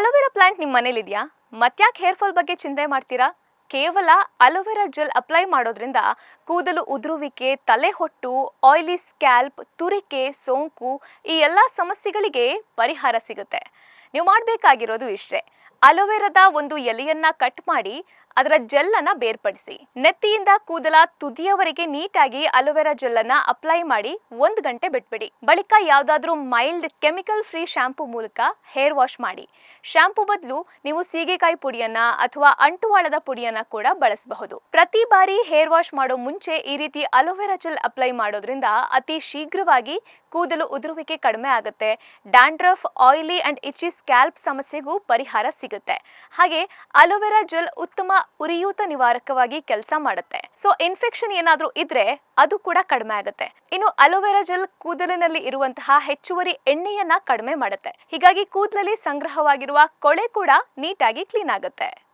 Aloe vera plant ನಿಮ್ಮ ಮನೇಲಿದೆಯಾ? ಮತ್ತ್ಯಾಕೆ hair fall ಬಗ್ಗೆ ಚಿಂತೆ ಮಾಡ್ತೀರಾ? ಕೇವಲ ಅಲೋವೆರಾ ಜೆಲ್ ಅಪ್ಲೈ ಮಾಡೋದ್ರಿಂದ ಕೂದಲು ಉದುರುವಿಕೆ, ತಲೆಹೊಟ್ಟು, ಆಯಿಲಿ ಸ್ಕ್ಯಾಲ್ಪ್, ತುರಿಕೆ, ಸೋಂಕು ಈ ಎಲ್ಲ ಸಮಸ್ಯೆಗಳಿಗೆ ಪರಿಹಾರ ಸಿಗುತ್ತೆ. ನೀವು ಮಾಡಬೇಕಾಗಿರೋದು ಇಷ್ಟೇ. ಅಲೋವೆರಾದ ಒಂದು ಎಲೆಯನ್ನ ಕಟ್ ಮಾಡಿ ಅದರ ಜೆಲ್ ಅನ್ನ ಬೇರ್ಪಡಿಸಿ ನೆತ್ತಿಯಿಂದ ಕೂದಲ ತುದಿಯವರೆಗೆ ನೀಟಾಗಿ ಅಲೋವೆರಾ ಜೆಲ್ ಅನ್ನ ಅಪ್ಲೈ ಮಾಡಿ 1 ಗಂಟೆ ಬಿಟ್ಬಿಡಿ. ಬಳಿಕ ಯಾವ್ದಾದ್ರೂ ಮೈಲ್ಡ್ ಕೆಮಿಕಲ್ ಫ್ರೀ ಶಾಂಪೂ ಮೂಲಕ ಹೇರ್ ವಾಶ್ ಮಾಡಿ. ಶಾಂಪೂ ಬದಲು ನೀವು ಸೀಗೆಕಾಯಿ ಪುಡಿಯನ್ನ ಅಥವಾ ಅಂಟುವಾಳದ ಪುಡಿಯನ್ನ ಕೂಡ ಬಳಸಬಹುದು. ಪ್ರತಿ ಬಾರಿ ಹೇರ್ ವಾಶ್ ಮಾಡೋ ಮುಂಚೆ ಈ ರೀತಿ ಅಲೋವೆರಾ ಜೆಲ್ ಅಪ್ಲೈ ಮಾಡೋದ್ರಿಂದ ಅತಿ ಶೀಘ್ರವಾಗಿ ಕೂದಲು ಉದುರುವಿಕೆ ಕಡಿಮೆ ಆಗುತ್ತೆ. ಡ್ಯಾಂಡ್ರಫ್, ಆಯಿಲಿ ಅಂಡ್ ಇಚಿ ಸ್ಕ್ಯಾಲ್ಪ್ ಸಮಸ್ಯೆಗೂ ಪರಿಹಾರ ಸಿಗುತ್ತೆ. ಹಾಗೆ ಅಲೋವೆರಾ ಜೆಲ್ ಉತ್ತಮ ಉರಿಯೂತ ನಿವಾರಕವಾಗಿ ಕೆಲಸ ಮಾಡುತ್ತೆ. ಸೊ ಇನ್ಫೆಕ್ಷನ್ ಏನಾದ್ರೂ ಇದ್ರೆ ಅದು ಕೂಡ ಕಡಿಮೆ ಆಗುತ್ತೆ. ಇನ್ನು ಅಲೋವೆರಾ ಜೆಲ್ ಕೂದಲಿನಲ್ಲಿ ಇರುವಂತಹ ಹೆಚ್ಚುವರಿ ಎಣ್ಣೆಯನ್ನ ಕಡಿಮೆ ಮಾಡುತ್ತೆ. ಹೀಗಾಗಿ ಕೂದಲಲ್ಲಿ ಸಂಗ್ರಹವಾಗಿರುವ ಕೊಳೆ ಕೂಡ ನೀಟಾಗಿ ಕ್ಲೀನ್ ಆಗುತ್ತೆ.